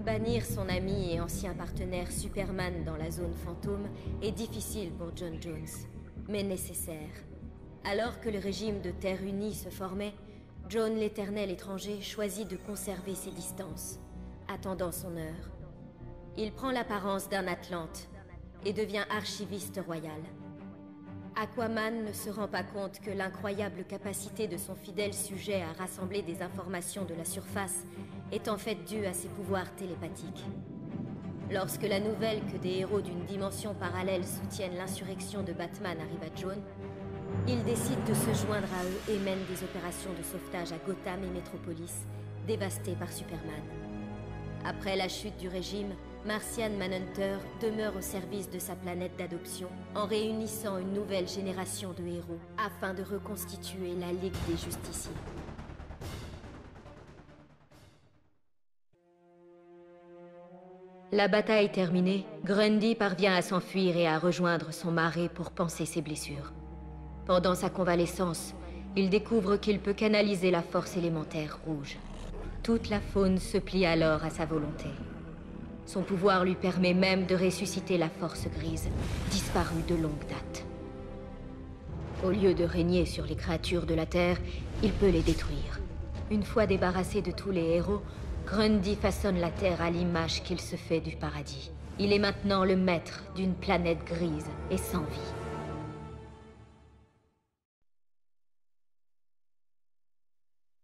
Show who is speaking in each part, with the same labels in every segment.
Speaker 1: Bannir son ami et ancien partenaire Superman dans la zone fantôme est difficile pour J'onn J'onzz, mais nécessaire. Alors que le régime de Terre Unie se formait, J'onn l'Éternel étranger choisit de conserver ses distances, attendant son heure. Il prend l'apparence d'un Atlante et devient archiviste royal. Aquaman ne se rend pas compte que l'incroyable capacité de son fidèle sujet à rassembler des informations de la surface est en fait due à ses pouvoirs télépathiques. Lorsque la nouvelle que des héros d'une dimension parallèle soutiennent l'insurrection de Batman arrive à J'onn, il décide de se joindre à eux et mène des opérations de sauvetage à Gotham et Metropolis, dévastées par Superman. Après la chute du régime, Martian Manhunter demeure au service de sa planète d'adoption en réunissant une nouvelle génération de héros afin de reconstituer la Ligue des Justiciers. La bataille terminée, Grundy parvient à s'enfuir et à rejoindre son mari pour panser ses blessures. Pendant sa convalescence, il découvre qu'il peut canaliser la force élémentaire rouge. Toute la faune se plie alors à sa volonté. Son pouvoir lui permet même de ressusciter la force grise, disparue de longue date. Au lieu de régner sur les créatures de la Terre, il peut les détruire. Une fois débarrassé de tous les héros, Grundy façonne la Terre à l'image qu'il se fait du paradis. Il est maintenant le maître d'une planète grise et sans vie.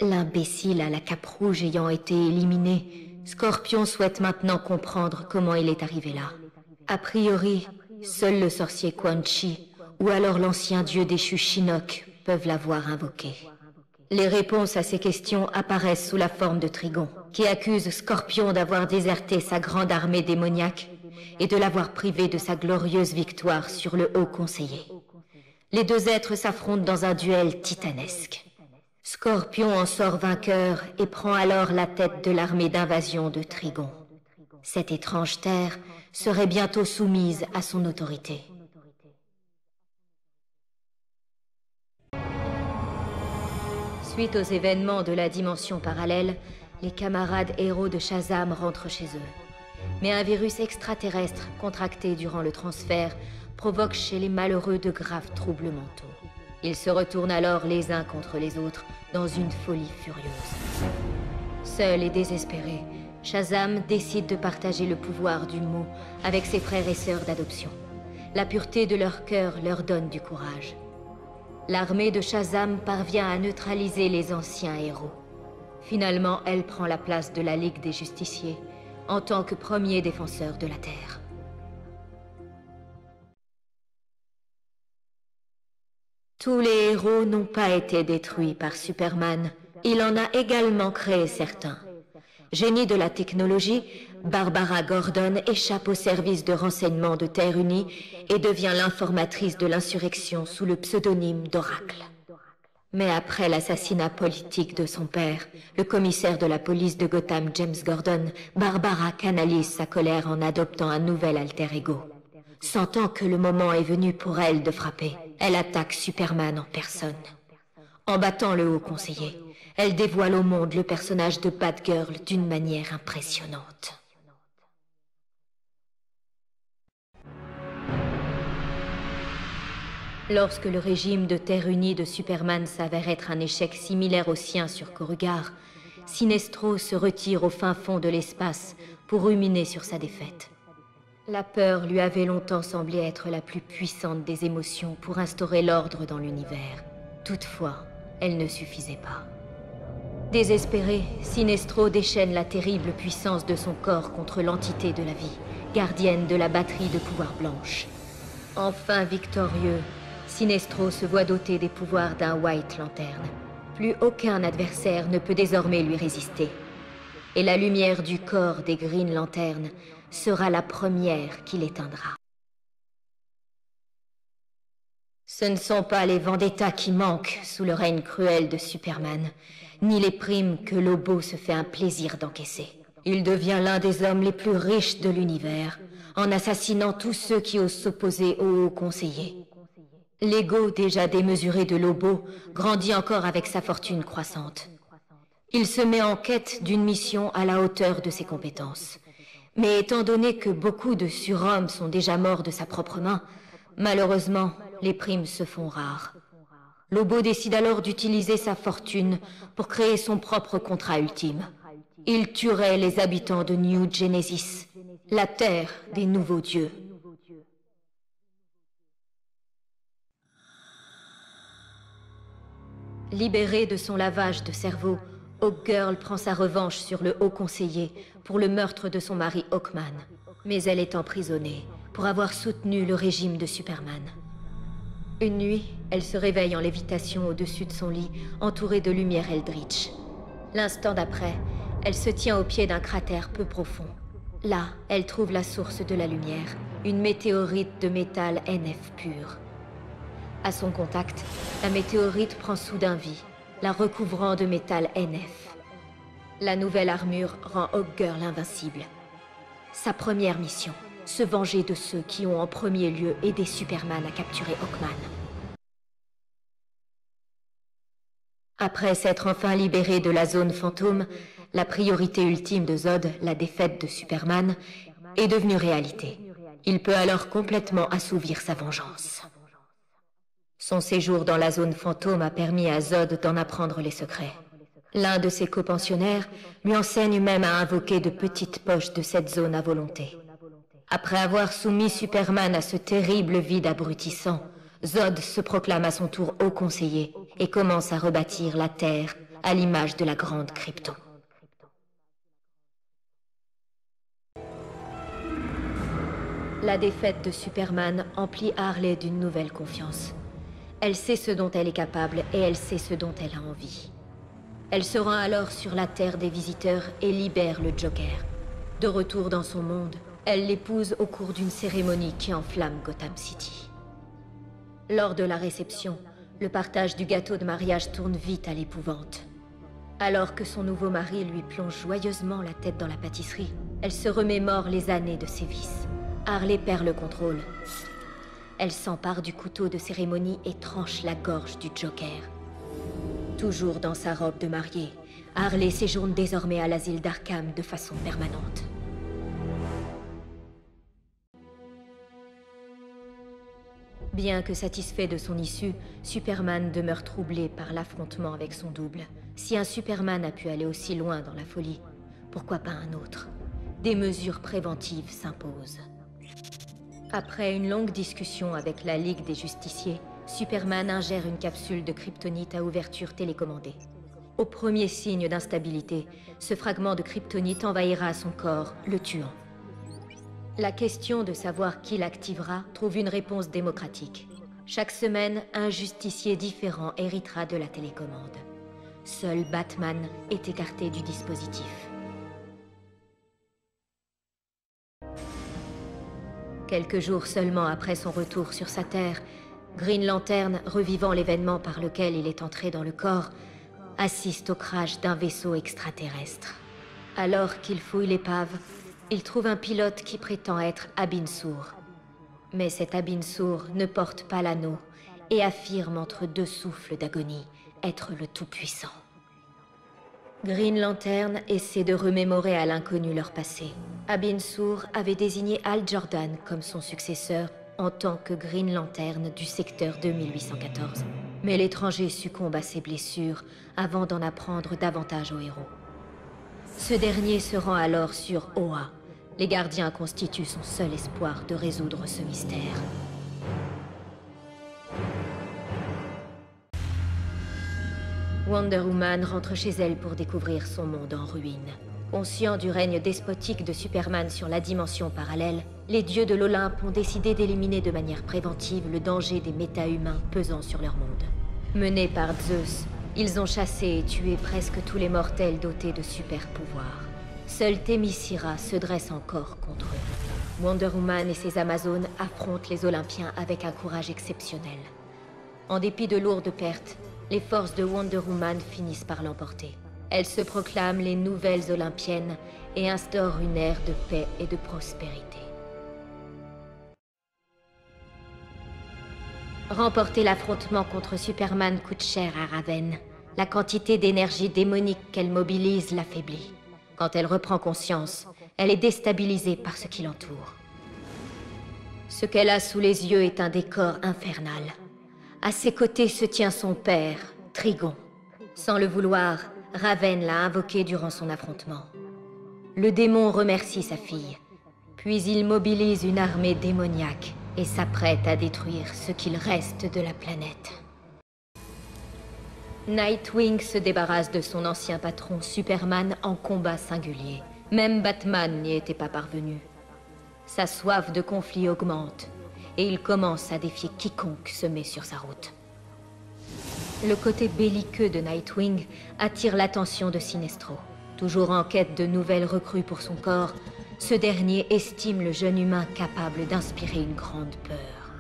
Speaker 1: L'imbécile à la cape rouge ayant été éliminé, Scorpion souhaite maintenant comprendre comment il est arrivé là. A priori, seul le sorcier Quan Chi ou alors l'ancien dieu déchu Shinnok peuvent l'avoir invoqué. Les réponses à ces questions apparaissent sous la forme de Trigon, qui accuse Scorpion d'avoir déserté sa grande armée démoniaque et de l'avoir privé de sa glorieuse victoire sur le Haut Conseiller. Les deux êtres s'affrontent dans un duel titanesque. Scorpion en sort vainqueur et prend alors la tête de l'armée d'invasion de Trigon. Cette étrange terre serait bientôt soumise à son autorité. Suite aux événements de la dimension parallèle, les camarades héros de Shazam rentrent chez eux. Mais un virus extraterrestre contracté durant le transfert provoque chez les malheureux de graves troubles mentaux. Ils se retournent alors les uns contre les autres dans une folie furieuse. Seul et désespéré, Shazam décide de partager le pouvoir du mot avec ses frères et sœurs d'adoption. La pureté de leur cœur leur donne du courage. L'armée de Shazam parvient à neutraliser les anciens héros. Finalement, elle prend la place de la Ligue des Justiciers en tant que premier défenseur de la Terre. Tous les héros n'ont pas été détruits par Superman. Il en a également créé certains. Génie de la technologie, Barbara Gordon échappe au service de renseignement de Terre Unie et devient l'informatrice de l'insurrection sous le pseudonyme d'Oracle. Mais après l'assassinat politique de son père, le commissaire de la police de Gotham, James Gordon, Barbara canalise sa colère en adoptant un nouvel alter ego. Sentant que le moment est venu pour elle de frapper, elle attaque Superman en personne. En battant le haut conseiller, elle dévoile au monde le personnage de Batgirl d'une manière impressionnante. Lorsque le régime de Terre Unie de Superman s'avère être un échec similaire au sien sur Korugar, Sinestro se retire au fin fond de l'espace pour ruminer sur sa défaite. La peur lui avait longtemps semblé être la plus puissante des émotions pour instaurer l'ordre dans l'univers. Toutefois, elle ne suffisait pas. Désespéré, Sinestro déchaîne la terrible puissance de son corps contre l'entité de la vie, gardienne de la batterie de pouvoir blanche. Enfin victorieux, Sinestro se voit doté des pouvoirs d'un White Lantern. Plus aucun adversaire ne peut désormais lui résister. Et la lumière du corps des Green Lantern sera la première qui l'éteindra. Ce ne sont pas les vendettas qui manquent sous le règne cruel de Superman, ni les primes que Lobo se fait un plaisir d'encaisser. Il devient l'un des hommes les plus riches de l'univers, en assassinant tous ceux qui osent s'opposer au haut conseiller. L'ego déjà démesuré de Lobo grandit encore avec sa fortune croissante. Il se met en quête d'une mission à la hauteur de ses compétences, Mais étant donné que beaucoup de surhommes sont déjà morts de sa propre main, malheureusement, les primes se font rares. Lobo décide alors d'utiliser sa fortune pour créer son propre contrat ultime. Il tuerait les habitants de New Genesis, la terre des nouveaux dieux. Libérée de son lavage de cerveau, Hawkgirl prend sa revanche sur le haut conseiller pour le meurtre de son mari Hawkman. Mais elle est emprisonnée pour avoir soutenu le régime de Superman. Une nuit, elle se réveille en lévitation au-dessus de son lit, entourée de lumière Eldritch. L'instant d'après, elle se tient au pied d'un cratère peu profond. Là, elle trouve la source de la lumière, une météorite de métal NF pur. À son contact, la météorite prend soudain vie, la recouvrant de métal NF. La nouvelle armure rend Hawkgirl invincible. Sa première mission, se venger de ceux qui ont en premier lieu aidé Superman à capturer Hawkman. Après s'être enfin libérée de la zone fantôme, la priorité ultime de Zod, la défaite de Superman, est devenue réalité. Il peut alors complètement assouvir sa vengeance. Son séjour dans la zone fantôme a permis à Zod d'en apprendre les secrets. L'un de ses copensionnaires lui enseigne même à invoquer de petites poches de cette zone à volonté. Après avoir soumis Superman à ce terrible vide abrutissant, Zod se proclame à son tour haut conseiller et commence à rebâtir la Terre à l'image de la grande Krypton. La défaite de Superman emplit Harley d'une nouvelle confiance. Elle sait ce dont elle est capable et elle sait ce dont elle a envie. Elle se rend alors sur la Terre des visiteurs et libère le Joker. De retour dans son monde, elle l'épouse au cours d'une cérémonie qui enflamme Gotham City. Lors de la réception, le partage du gâteau de mariage tourne vite à l'épouvante. Alors que son nouveau mari lui plonge joyeusement la tête dans la pâtisserie, elle se remémore les années de ses vices. Harley perd le contrôle. Elle s'empare du couteau de cérémonie et tranche la gorge du Joker. Toujours dans sa robe de mariée, Harley séjourne désormais à l'asile d'Arkham de façon permanente. Bien que satisfait de son issue, Superman demeure troublé par l'affrontement avec son double. Si un Superman a pu aller aussi loin dans la folie, pourquoi pas un autre? Des mesures préventives s'imposent. Après une longue discussion avec la Ligue des Justiciers, Superman ingère une capsule de kryptonite à ouverture télécommandée. Au premier signe d'instabilité, ce fragment de kryptonite envahira son corps, le tuant. La question de savoir qui l'activera trouve une réponse démocratique. Chaque semaine, un justicier différent héritera de la télécommande. Seul Batman est écarté du dispositif. Quelques jours seulement après son retour sur sa Terre, Green Lantern, revivant l'événement par lequel il est entré dans le corps, assiste au crash d'un vaisseau extraterrestre. Alors qu'il fouille l'épave, il trouve un pilote qui prétend être Abin Sur. Mais cet Abin Sur ne porte pas l'anneau et affirme entre deux souffles d'agonie être le Tout-Puissant. Green Lantern essaie de remémorer à l'inconnu leur passé. Abin Sur avait désigné Hal Jordan comme son successeur en tant que Green Lantern du secteur 2814. Mais l'étranger succombe à ses blessures avant d'en apprendre davantage au héros. Ce dernier se rend alors sur Oa. Les gardiens constituent son seul espoir de résoudre ce mystère. Wonder Woman rentre chez elle pour découvrir son monde en ruine. Conscients du règne despotique de Superman sur la dimension parallèle, les dieux de l'Olympe ont décidé d'éliminer de manière préventive le danger des méta-humains pesant sur leur monde. Menés par Zeus, ils ont chassé et tué presque tous les mortels dotés de super-pouvoirs. Seule Themyscira se dresse encore contre eux. Wonder Woman et ses Amazones affrontent les Olympiens avec un courage exceptionnel. En dépit de lourdes pertes, les forces de Wonder Woman finissent par l'emporter. Elles se proclament les nouvelles Olympiennes et instaurent une ère de paix et de prospérité. Remporter l'affrontement contre Superman coûte cher à Raven. La quantité d'énergie démonique qu'elle mobilise l'affaiblit. Quand elle reprend conscience, elle est déstabilisée par ce qui l'entoure. Ce qu'elle a sous les yeux est un décor infernal. À ses côtés se tient son père, Trigon. Sans le vouloir, Raven l'a invoqué durant son affrontement. Le démon remercie sa fille, puis il mobilise une armée démoniaque et s'apprête à détruire ce qu'il reste de la planète. Nightwing se débarrasse de son ancien patron Superman en combat singulier. Même Batman n'y était pas parvenu. Sa soif de conflit augmente, et il commence à défier quiconque se met sur sa route. Le côté belliqueux de Nightwing attire l'attention de Sinestro. Toujours en quête de nouvelles recrues pour son corps, ce dernier estime le jeune humain capable d'inspirer une grande peur.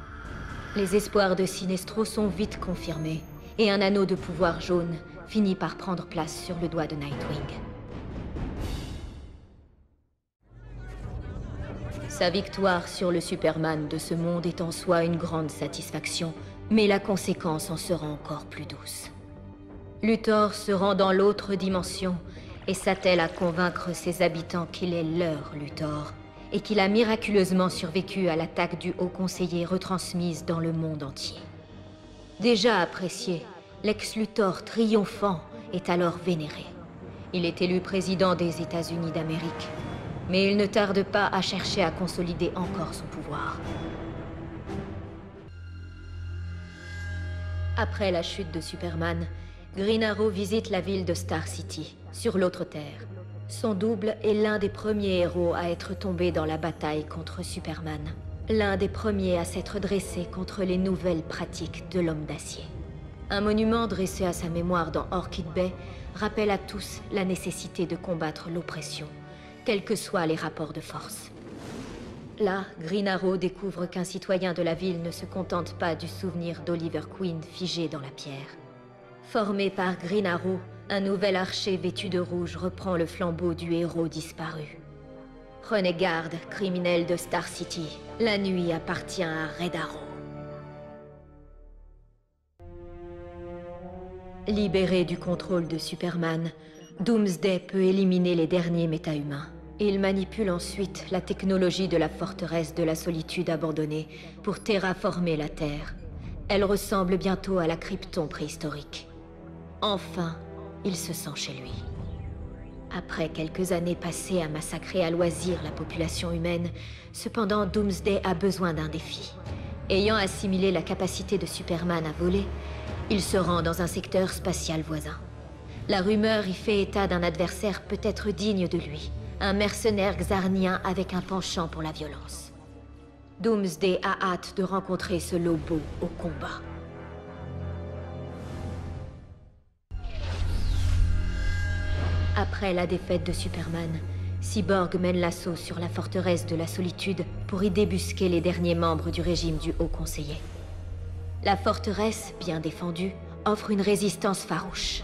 Speaker 1: Les espoirs de Sinestro sont vite confirmés, et un anneau de pouvoir jaune finit par prendre place sur le doigt de Nightwing. Sa victoire sur le Superman de ce monde est en soi une grande satisfaction, mais la conséquence en sera encore plus douce. Luthor se rend dans l'autre dimension et s'attelle à convaincre ses habitants qu'il est leur Luthor, et qu'il a miraculeusement survécu à l'attaque du Haut Conseiller retransmise dans le monde entier. Déjà apprécié, l'ex-Luthor triomphant est alors vénéré. Il est élu président des États-Unis d'Amérique, mais il ne tarde pas à chercher à consolider encore son pouvoir. Après la chute de Superman, Green Arrow visite la ville de Star City, sur l'autre Terre. Son double est l'un des premiers héros à être tombé dans la bataille contre Superman. L'un des premiers à s'être dressé contre les nouvelles pratiques de l'homme d'acier. Un monument dressé à sa mémoire dans Orchid Bay rappelle à tous la nécessité de combattre l'oppression, quels que soient les rapports de force. Là, Green Arrow découvre qu'un citoyen de la ville ne se contente pas du souvenir d'Oliver Queen figé dans la pierre. Formé par Green Arrow, un nouvel archer vêtu de rouge reprend le flambeau du héros disparu. Prenez garde, criminels de Star City. La nuit appartient à Red Arrow. Libéré du contrôle de Superman, Doomsday peut éliminer les derniers méta-humains. Il manipule ensuite la technologie de la forteresse de la solitude abandonnée pour terraformer la Terre. Elle ressemble bientôt à la Krypton préhistorique. Enfin, il se sent chez lui. Après quelques années passées à massacrer à loisir la population humaine, cependant Doomsday a besoin d'un défi. Ayant assimilé la capacité de Superman à voler, il se rend dans un secteur spatial voisin. La rumeur y fait état d'un adversaire peut-être digne de lui, un mercenaire xarnien avec un penchant pour la violence. Doomsday a hâte de rencontrer ce lobo au combat. Après la défaite de Superman, Cyborg mène l'assaut sur la forteresse de la solitude pour y débusquer les derniers membres du régime du Haut Conseiller. La forteresse, bien défendue, offre une résistance farouche.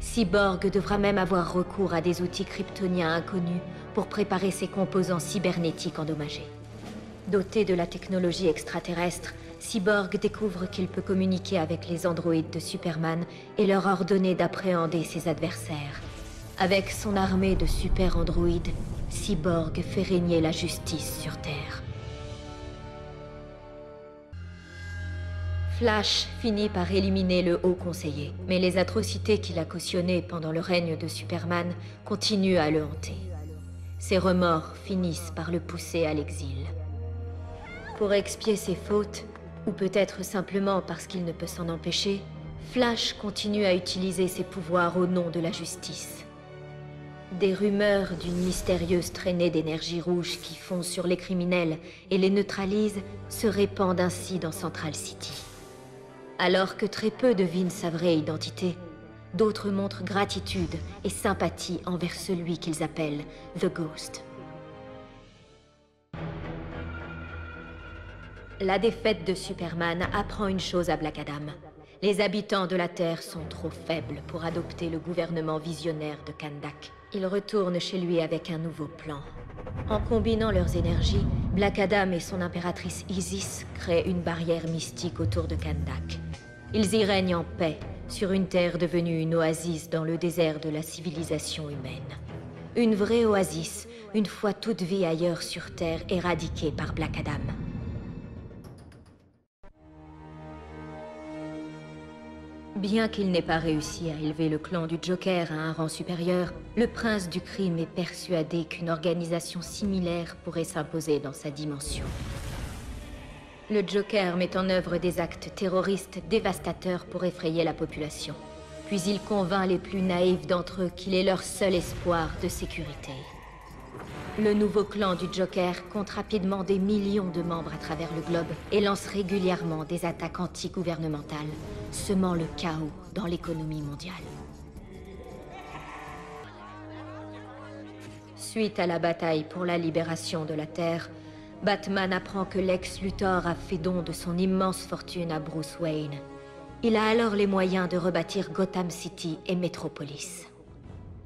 Speaker 1: Cyborg devra même avoir recours à des outils kryptoniens inconnus pour préparer ses composants cybernétiques endommagés. Doté de la technologie extraterrestre, Cyborg découvre qu'il peut communiquer avec les androïdes de Superman et leur ordonner d'appréhender ses adversaires. Avec son armée de super-androïdes, Cyborg fait régner la justice sur Terre. Flash finit par éliminer le Haut Conseiller, mais les atrocités qu'il a cautionnées pendant le règne de Superman continuent à le hanter. Ses remords finissent par le pousser à l'exil. Pour expier ses fautes, ou peut-être simplement parce qu'il ne peut s'en empêcher, Flash continue à utiliser ses pouvoirs au nom de la justice. Des rumeurs d'une mystérieuse traînée d'énergie rouge qui fond sur les criminels et les neutralise se répandent ainsi dans Central City. Alors que très peu devinent sa vraie identité, d'autres montrent gratitude et sympathie envers celui qu'ils appellent The Ghost. La défaite de Superman apprend une chose à Black Adam. Les habitants de la Terre sont trop faibles pour adopter le gouvernement visionnaire de Kahndaq. Il retourne chez lui avec un nouveau plan. En combinant leurs énergies, Black Adam et son impératrice Isis créent une barrière mystique autour de Kahndaq. Ils y règnent en paix, sur une terre devenue une oasis dans le désert de la civilisation humaine. Une vraie oasis, une fois toute vie ailleurs sur Terre éradiquée par Black Adam. Bien qu'il n'ait pas réussi à élever le clan du Joker à un rang supérieur, le prince du crime est persuadé qu'une organisation similaire pourrait s'imposer dans sa dimension. Le Joker met en œuvre des actes terroristes dévastateurs pour effrayer la population. Puis il convainc les plus naïfs d'entre eux qu'il est leur seul espoir de sécurité. Le nouveau clan du Joker compte rapidement des millions de membres à travers le globe et lance régulièrement des attaques anti-gouvernementales, semant le chaos dans l'économie mondiale. Suite à la bataille pour la libération de la Terre, Batman apprend que Lex Luthor a fait don de son immense fortune à Bruce Wayne. Il a alors les moyens de rebâtir Gotham City et Metropolis.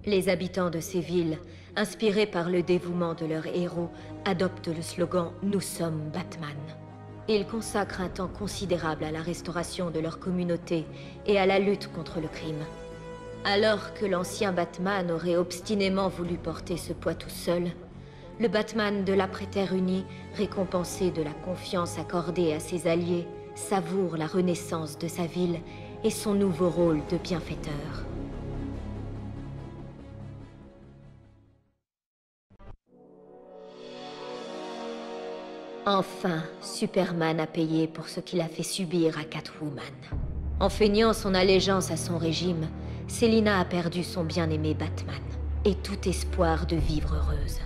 Speaker 1: Les habitants de ces villes, inspirés par le dévouement de leurs héros, adoptent le slogan « Nous sommes Batman ». Ils consacrent un temps considérable à la restauration de leur communauté et à la lutte contre le crime. Alors que l'ancien Batman aurait obstinément voulu porter ce poids tout seul, le Batman de l'après-Terre unie, récompensé de la confiance accordée à ses alliés, savoure la renaissance de sa ville et son nouveau rôle de bienfaiteur. Enfin, Superman a payé pour ce qu'il a fait subir à Catwoman. En feignant son allégeance à son régime, Selina a perdu son bien-aimé Batman et tout espoir de vivre heureuse.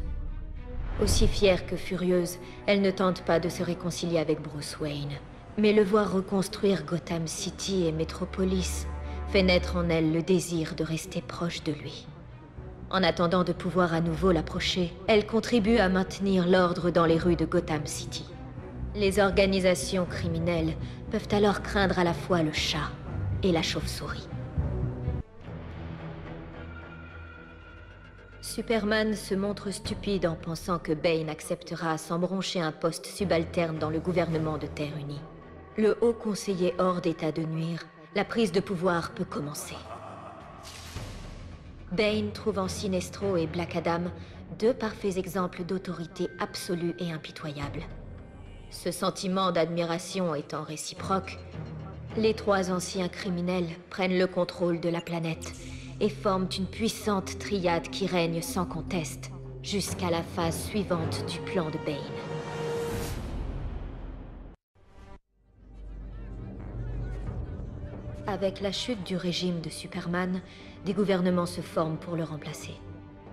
Speaker 1: Aussi fière que furieuse, elle ne tente pas de se réconcilier avec Bruce Wayne. Mais le voir reconstruire Gotham City et Metropolis fait naître en elle le désir de rester proche de lui. En attendant de pouvoir à nouveau l'approcher, elle contribue à maintenir l'ordre dans les rues de Gotham City. Les organisations criminelles peuvent alors craindre à la fois le chat et la chauve-souris. Superman se montre stupide en pensant que Bane acceptera sans broncher un poste subalterne dans le gouvernement de Terre Unie. Le haut conseiller hors d'état de nuire, la prise de pouvoir peut commencer. Bane trouve en Sinestro et Black Adam deux parfaits exemples d'autorité absolue et impitoyable. Ce sentiment d'admiration étant réciproque, les trois anciens criminels prennent le contrôle de la planète et forment une puissante triade qui règne sans conteste, jusqu'à la phase suivante du plan de Bane. Avec la chute du régime de Superman, des gouvernements se forment pour le remplacer.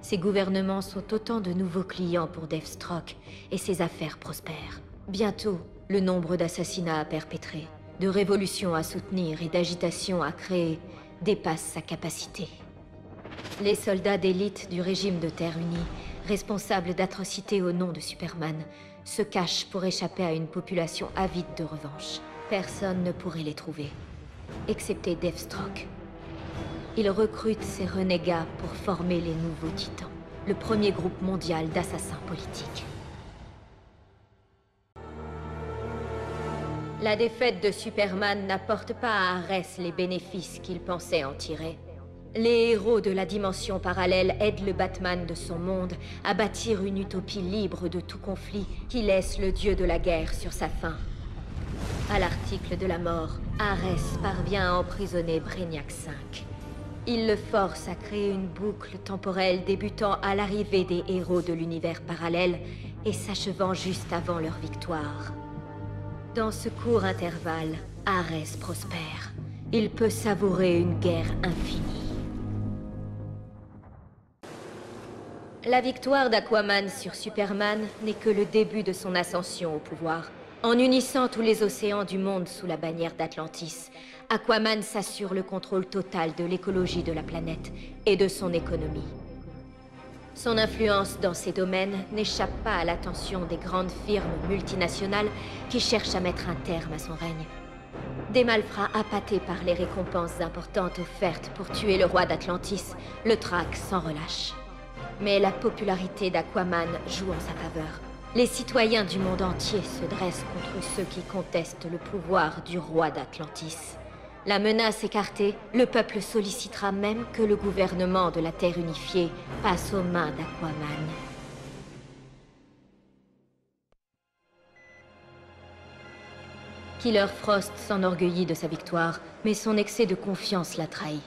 Speaker 1: Ces gouvernements sont autant de nouveaux clients pour Deathstroke, et ses affaires prospèrent. Bientôt, le nombre d'assassinats à perpétrer, de révolutions à soutenir et d'agitations à créer dépasse sa capacité. Les soldats d'élite du régime de Terre Unie, responsables d'atrocités au nom de Superman, se cachent pour échapper à une population avide de revanche. Personne ne pourrait les trouver, excepté Deathstroke. Il recrute ces renégats pour former les Nouveaux Titans, le premier groupe mondial d'assassins politiques. La défaite de Superman n'apporte pas à Ares les bénéfices qu'il pensait en tirer. Les héros de la dimension parallèle aident le Batman de son monde à bâtir une utopie libre de tout conflit qui laisse le dieu de la guerre sur sa faim. À l'article de la mort, Ares parvient à emprisonner Brainiac 5. Il le force à créer une boucle temporelle débutant à l'arrivée des héros de l'univers parallèle et s'achevant juste avant leur victoire. Dans ce court intervalle, Ares prospère. Il peut savourer une guerre infinie. La victoire d'Aquaman sur Superman n'est que le début de son ascension au pouvoir. En unissant tous les océans du monde sous la bannière d'Atlantis, Aquaman s'assure le contrôle total de l'écologie de la planète et de son économie. Son influence dans ces domaines n'échappe pas à l'attention des grandes firmes multinationales qui cherchent à mettre un terme à son règne. Des malfrats appâtés par les récompenses importantes offertes pour tuer le roi d'Atlantis le traquent sans relâche. Mais la popularité d'Aquaman joue en sa faveur. Les citoyens du monde entier se dressent contre ceux qui contestent le pouvoir du roi d'Atlantis. La menace écartée, le peuple sollicitera même que le gouvernement de la Terre unifiée passe aux mains d'Aquaman. Killer Frost s'enorgueillit de sa victoire, mais son excès de confiance l'a trahi.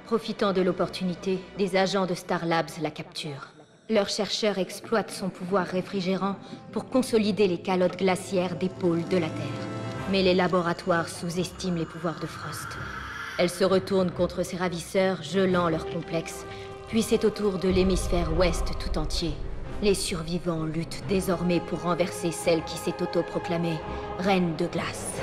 Speaker 1: Profitant de l'opportunité, des agents de Star Labs la capturent. Leurs chercheurs exploitent son pouvoir réfrigérant pour consolider les calottes glaciaires des pôles de la Terre. Mais les laboratoires sous-estiment les pouvoirs de Frost. Elle se retourne contre ses ravisseurs, gelant leur complexe, puis c'est au tour de l'hémisphère ouest tout entier. Les survivants luttent désormais pour renverser celle qui s'est autoproclamée Reine de Glace.